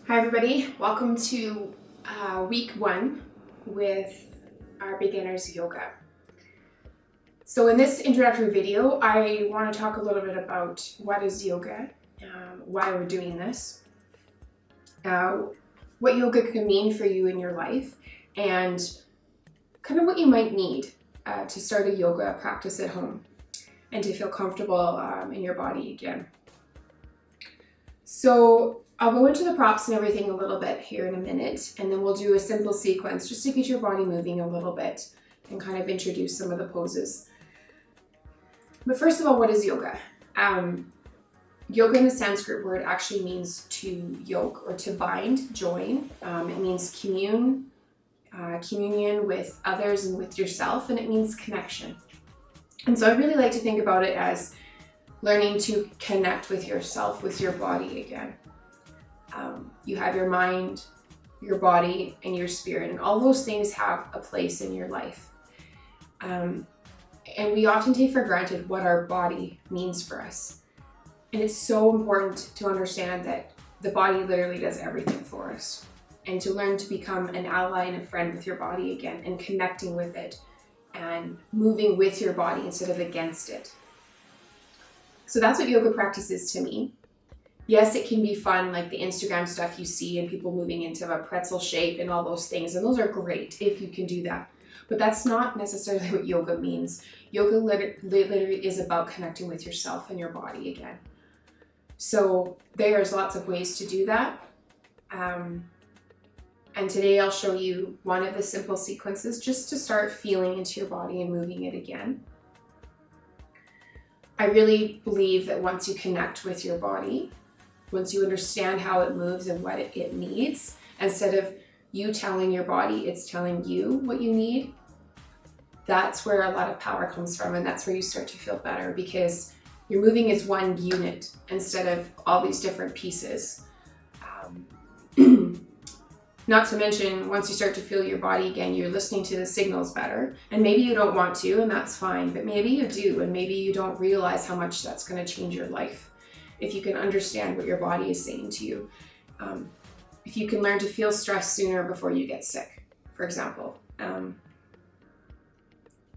Hi everybody, welcome to week 1 with our beginners yoga. So in this introductory video, I want to talk a little bit about what is yoga, why we're doing this, what yoga can mean for you in your life, and kind of what you might need to start a yoga practice at home and to feel comfortable in your body again. So I'll go into the props and everything a little bit here in a minute, and then we'll do a simple sequence just to get your body moving a little bit and kind of introduce some of the poses. But first of all, what is yoga? Yoga in the Sanskrit word actually means to yoke or to bind, join. It means communion with others and with yourself, and it means connection. And so I really like to think about it as learning to connect with yourself, with your body again. You have your mind, your body, and your spirit, and all those things have a place in your life. And we often take for granted what our body means for us. And it's so important to understand that the body literally does everything for us, and to learn to become an ally and a friend with your body again, and connecting with it and moving with your body instead of against it. So that's what yoga practice is to me. Yes, it can be fun, like the Instagram stuff you see and people moving into a pretzel shape and all those things. And those are great if you can do that. But that's not necessarily what yoga means. Yoga literally is about connecting with yourself and your body again. So there's lots of ways to do that. And today I'll show you one of the simple sequences just to start feeling into your body and moving it again. I really believe that once you connect with your body, once you understand how it moves and what it needs, instead of you telling your body, it's telling you what you need, that's where a lot of power comes from, and that's where you start to feel better, because you're moving as one unit instead of all these different pieces. Not to mention, once you start to feel your body again, you're listening to the signals better. And maybe you don't want to, and that's fine, but maybe you do, and maybe you don't realize how much that's going to change your life if you can understand what your body is saying to you. If you can learn to feel stress sooner before you get sick, for example.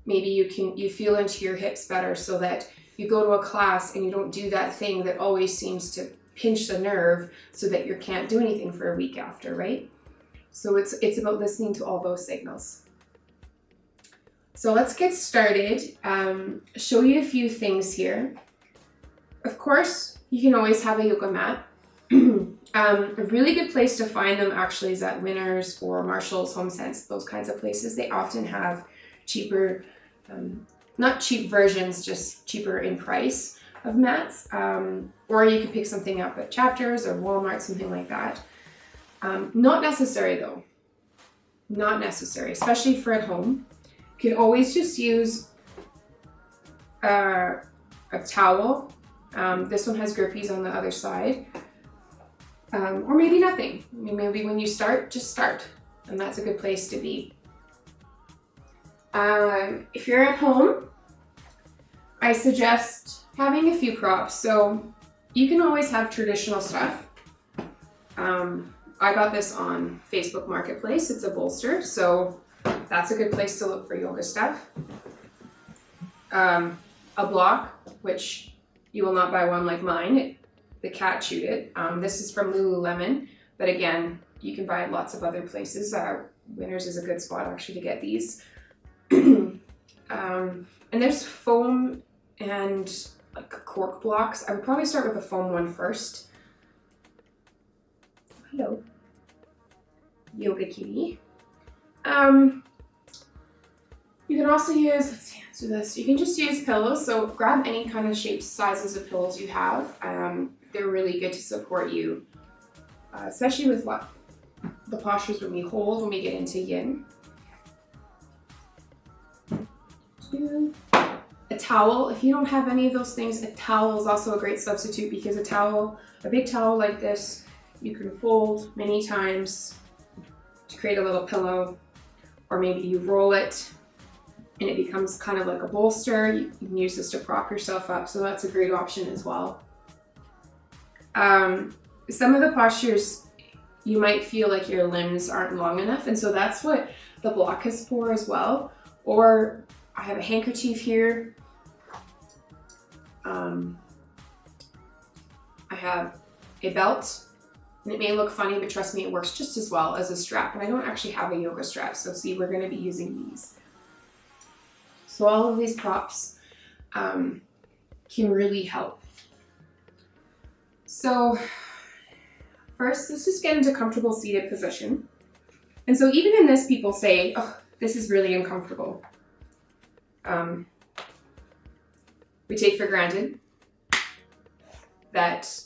Maybe you feel into your hips better so that you go to a class and you don't do that thing that always seems to pinch the nerve so that you can't do anything for a week after, right? So it's about listening to all those signals. So let's get started. Show you a few things here. Of course, you can always have a yoga mat. A really good place to find them actually is at Winners or Marshall's, HomeSense, those kinds of places. They often have cheaper, not cheap versions, just cheaper in price of mats. Or you can pick something up at Chapters or Walmart, something like that. Not necessary though. Not necessary, especially for at home. You can always just use a towel. This one has grippies on the other side. Or maybe nothing. I mean, maybe when you start, just start. And that's a good place to be. If you're at home, I suggest having a few props. So you can always have traditional stuff. I got this on Facebook Marketplace. It's a bolster, so that's a good place to look for yoga stuff. A block, which you will not buy one like mine. The cat chewed it. This is from Lululemon, but again, you can buy it lots of other places. Winners is a good spot actually to get these. And there's foam and like cork blocks. I would probably start with the foam one first. Hello, yoga kitty. You can also use, let's do this. You can just use pillows. So grab any kind of shapes, sizes of pillows you have. They're really good to support you, especially with the postures when we hold, when we get into yin. A towel. If you don't have any of those things, a towel is also a great substitute, because a big towel like this, you can fold many times to create a little pillow, or maybe you roll it and it becomes kind of like a bolster. You can use this to prop yourself up, so that's a great option as well. Some of the postures you might feel like your limbs aren't long enough. And so that's what the block is for as well. Or I have a handkerchief here. I have a belt, and it may look funny, but trust me, it works just as well as a strap. And I don't actually have a yoga strap, so see, we're going to be using these. So all of these props can really help. So first, let's just get into comfortable seated position. And so even in this, people say, oh, this is really uncomfortable. We take for granted that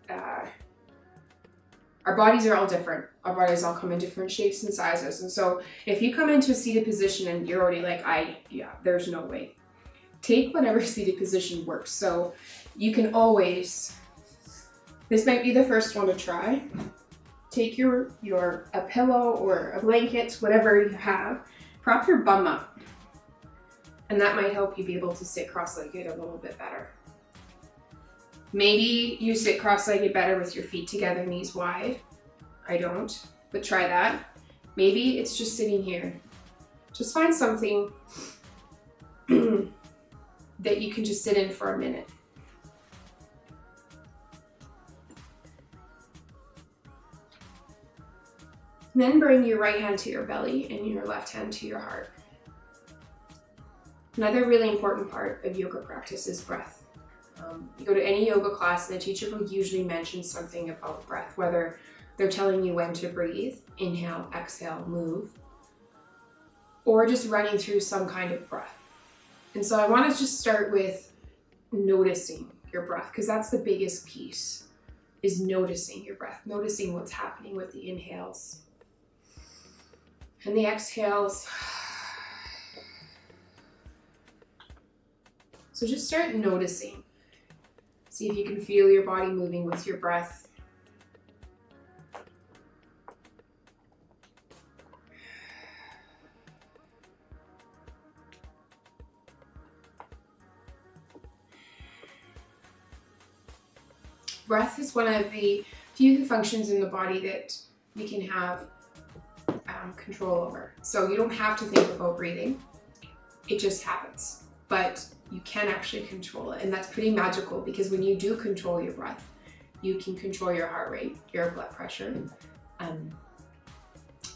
our bodies are all different. Our bodies all come in different shapes and sizes. And so if you come into a seated position and you're already like, there's no way. Take whatever seated position works. So you can always, this might be the first one to try. Take a pillow or a blanket, whatever you have, prop your bum up. And that might help you be able to sit cross-legged a little bit better. Maybe you sit cross-legged better with your feet together, knees wide. I don't, but try that. Maybe it's just sitting here. Just find something that you can just sit in for a minute. And then bring your right hand to your belly and your left hand to your heart. Another really important part of yoga practice is breath. You go to any yoga class and the teacher will usually mention something about breath, whether they're telling you when to breathe, inhale, exhale, move, or just running through some kind of breath. And so I want to just start with noticing your breath, because that's the biggest piece, is noticing your breath, noticing what's happening with the inhales and the exhales. So just start noticing. See if you can feel your body moving with your breath. Breath is one of the few functions in the body that we can have control over. So you don't have to think about breathing. It just happens. But you can actually control it, and that's pretty magical, because when you do control your breath, you can control your heart rate, your blood pressure,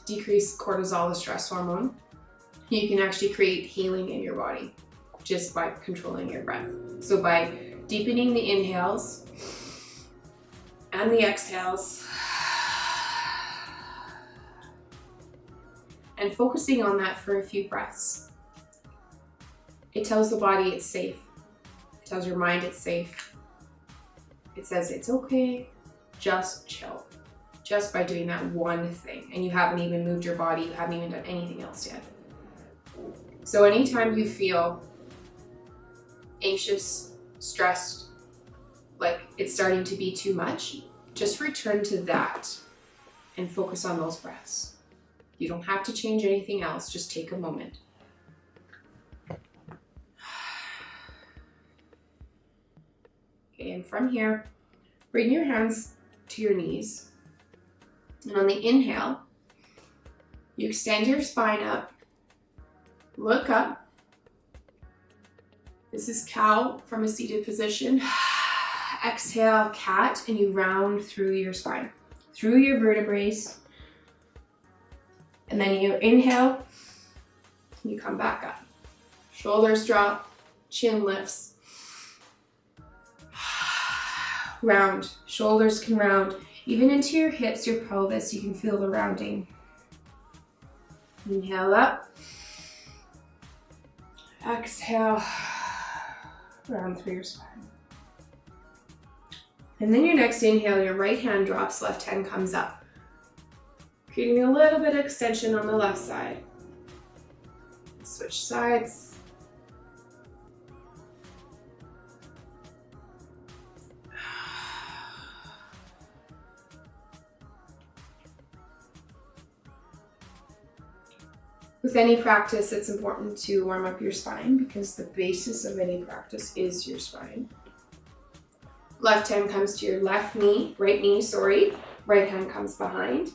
decrease cortisol, the stress hormone. You can actually create healing in your body just by controlling your breath. So by deepening the inhales and the exhales and focusing on that for a few breaths, it tells the body it's safe. It tells your mind it's safe. It says it's okay, just chill. Just by doing that one thing. And you haven't even moved your body, you haven't even done anything else yet. So anytime you feel anxious, stressed, like it's starting to be too much, just return to that and focus on those breaths. You don't have to change anything else, just take a moment. And from here, bring your hands to your knees. And on the inhale, you extend your spine up, look up. This is cow from a seated position. Exhale, cat, and you round through your spine, through your vertebrae. And then you inhale, you come back up. Shoulders drop, chin lifts. Round, shoulders can round, even into your hips, your pelvis, you can feel the rounding. Inhale up. Exhale, round through your spine. And then your next inhale, your right hand drops, left hand comes up. Creating a little bit of extension on the left side. Switch sides. With any practice, it's important to warm up your spine, because the basis of any practice is your spine. Left hand comes to your right knee, Right hand comes behind.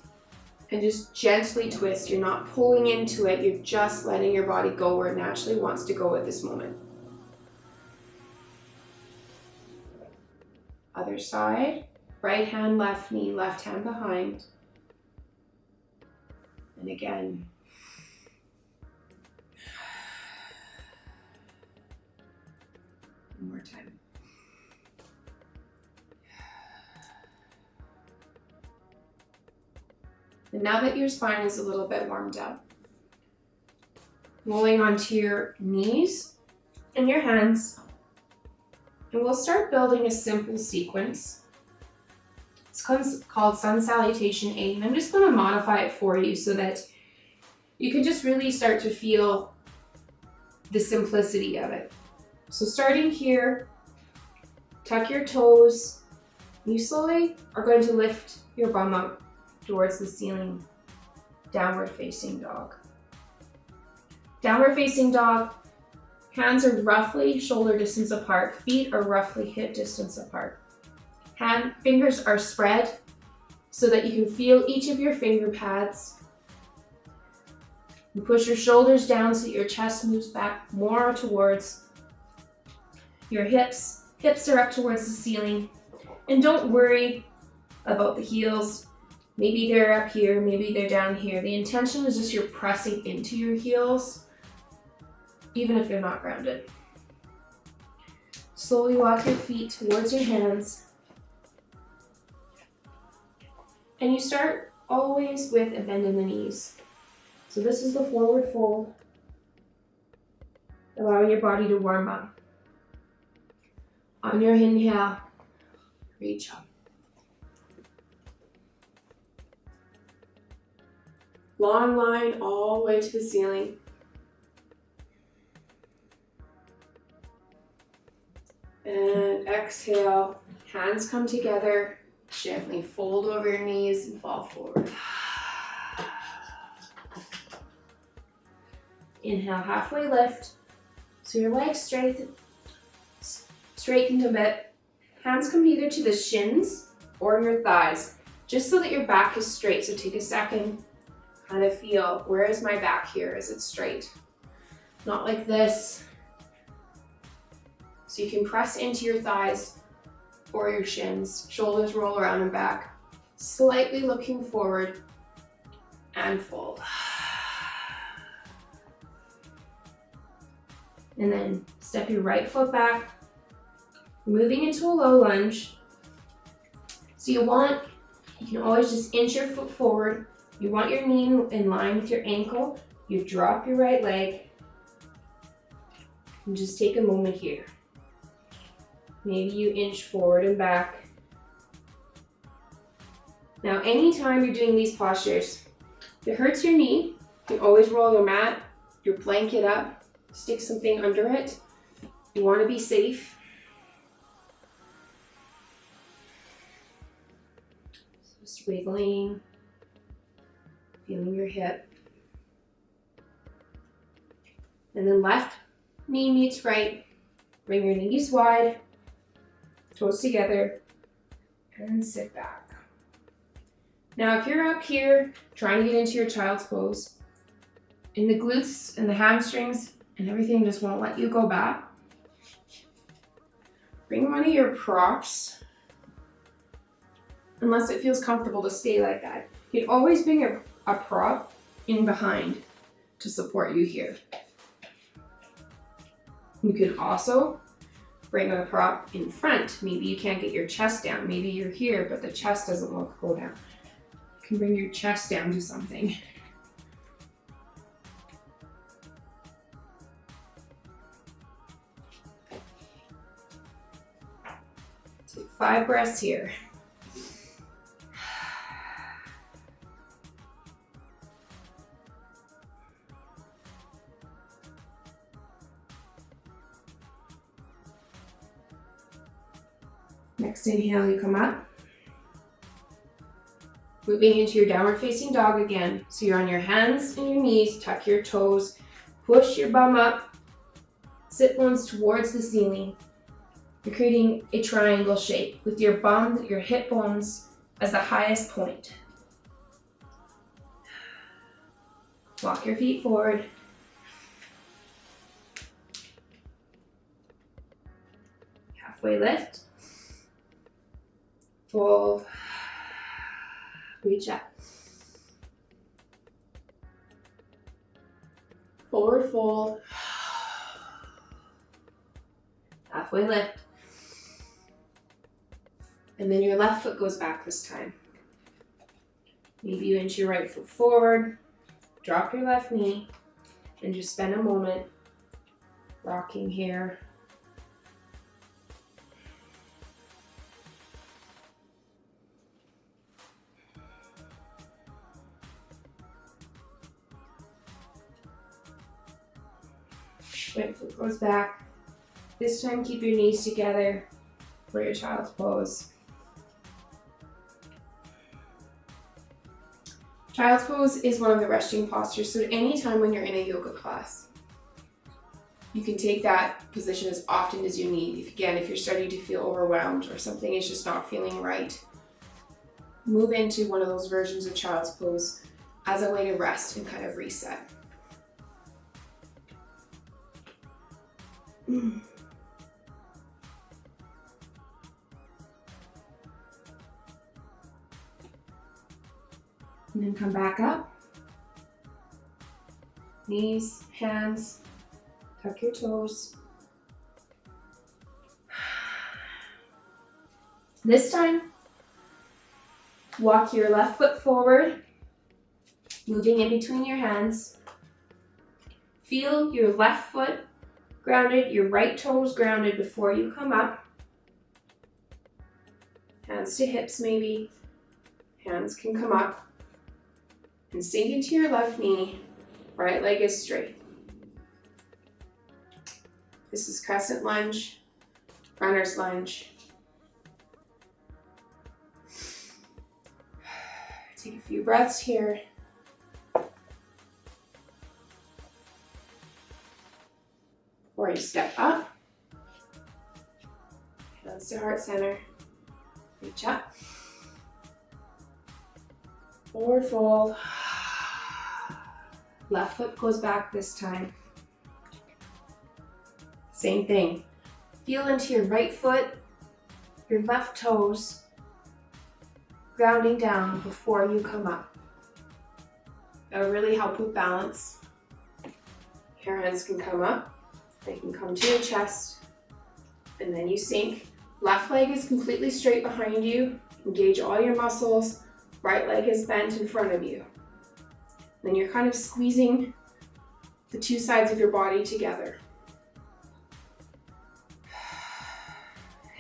And just gently twist. You're not pulling into it. You're just letting your body go where it naturally wants to go at this moment. Other side. Right hand, left knee, left hand behind. And again. One more time. And now that your spine is a little bit warmed up, rolling onto your knees and your hands, and we'll start building a simple sequence. It's called Sun Salutation 8, and I'm just going to modify it for you so that you can just really start to feel the simplicity of it. So starting here, tuck your toes. You slowly are going to lift your bum up towards the ceiling. Downward facing dog. Downward facing dog, hands are roughly shoulder distance apart, feet are roughly hip distance apart. Fingers are spread so that you can feel each of your finger pads. You push your shoulders down so that your chest moves back more towards your hips. Hips are up towards the ceiling. And don't worry about the heels. Maybe they're up here, maybe they're down here. The intention is just you're pressing into your heels, even if they're not grounded. Slowly walk your feet towards your hands. And you start always with a bend in the knees. So this is the forward fold, allowing your body to warm up. On your inhale, reach up. Long line all the way to the ceiling. And exhale, hands come together, gently fold over your knees and fall forward. Inhale, halfway lift. So your legs straightened a bit. Hands come either to the shins or your thighs, just so that your back is straight. So take a second, kind of feel, where is my back here? Is it straight? Not like this. So you can press into your thighs or your shins. Shoulders roll around and back. Slightly looking forward and fold. And then step your right foot back, moving into a low lunge. So you can always just inch your foot forward. You want your knee in line with your ankle. You drop your right leg. And just take a moment here. Maybe you inch forward and back. Now, anytime you're doing these postures, if it hurts your knee, you can always roll your mat, your blanket up, stick something under it. You want to be safe. So just wiggling, feeling your hip. And then left knee meets right. Bring your knees wide, toes together, and sit back. Now, if you're up here trying to get into your child's pose, and the glutes and the hamstrings and everything just won't let you go back, bring one of your props, unless it feels comfortable to stay like that. You can always bring a prop in behind to support you here. You can also bring a prop in front. Maybe you can't get your chest down. Maybe you're here, but the chest doesn't go down. You can bring your chest down to something. Take 5 breaths here. Next inhale, you come up. Moving into your downward facing dog again. So you're on your hands and your knees, tuck your toes, push your bum up, sit bones towards the ceiling. You're creating a triangle shape with your bum, your hip bones as the highest point. Walk your feet forward. Halfway lift. Fold. Reach up. Forward fold. Halfway lift. And then your left foot goes back this time. Maybe you inch your right foot forward. Drop your left knee. And just spend a moment rocking here. Right foot goes back. This time keep your knees together for your child's pose. Child's pose is one of the resting postures, so anytime when you're in a yoga class, you can take that position as often as you need. If you're starting to feel overwhelmed or something is just not feeling right, move into one of those versions of child's pose as a way to rest and kind of reset. And then come back up. Knees, hands, tuck your toes. This time, walk your left foot forward, moving in between your hands. Feel your left foot grounded, your right toes grounded before you come up. Hands to hips maybe. Hands can come up. And sink into your left knee. Right leg is straight. This is crescent lunge, runner's lunge. Take a few breaths here. Before you step up, hands to heart center, reach up, forward fold, left foot goes back this time. Same thing, feel into your right foot, your left toes, grounding down before you come up. That'll really help with balance. Your hands can come up. They can come to your chest, and then you sink. Left leg is completely straight behind you. Engage all your muscles. Right leg is bent in front of you. Then you're kind of squeezing the two sides of your body together.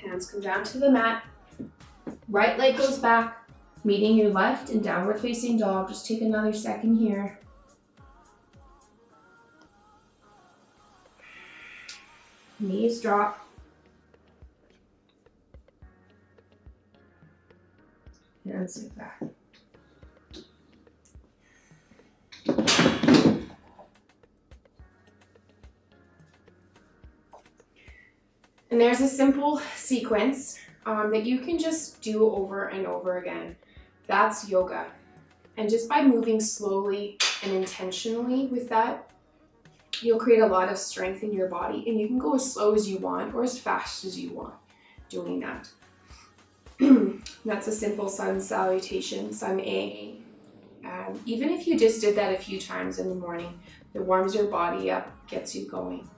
Hands come down to the mat. Right leg goes back, meeting your left in downward facing dog. Just take another second here. Knees drop. Hands sit back. And there's a simple sequence that you can just do over and over again. That's yoga. And just by moving slowly and intentionally with that, you'll create a lot of strength in your body, and you can go as slow as you want or as fast as you want doing that. That's a simple sun salutation, sun A. Even if you just did that a few times in the morning, it warms your body up, gets you going.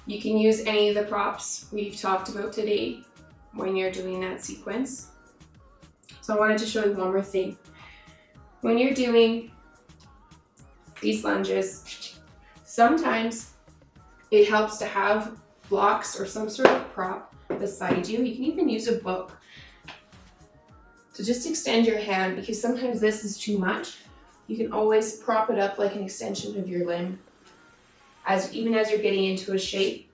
You can use any of the props we've talked about today when you're doing that sequence. So I wanted to show you one more thing. When you're doing these lunges, sometimes it helps to have blocks or some sort of prop beside you. You can even use a book to just extend your hand, because sometimes this is too much. You can always prop it up like an extension of your limb, even as you're getting into a shape.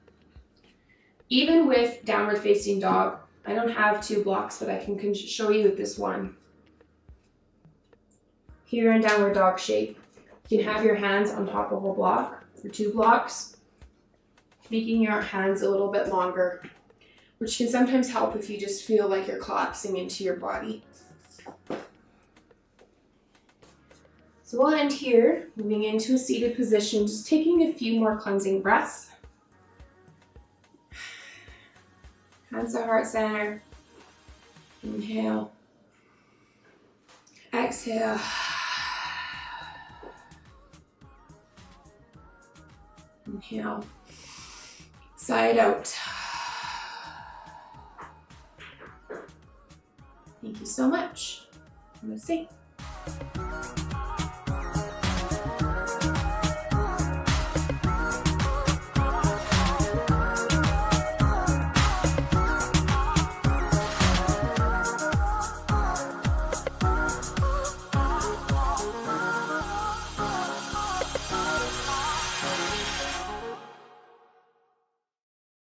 Even with downward facing dog, I don't have two blocks, but I can show you with this one. Here in downward dog shape, you can have your hands on top of a block or two blocks, making your hands a little bit longer. which can sometimes help if you just feel like you're collapsing into your body. So we'll end here, moving into a seated position, just taking a few more cleansing breaths. Hands to heart center. Inhale. Exhale. Inhale. Side out. Thank you so much. Namaste.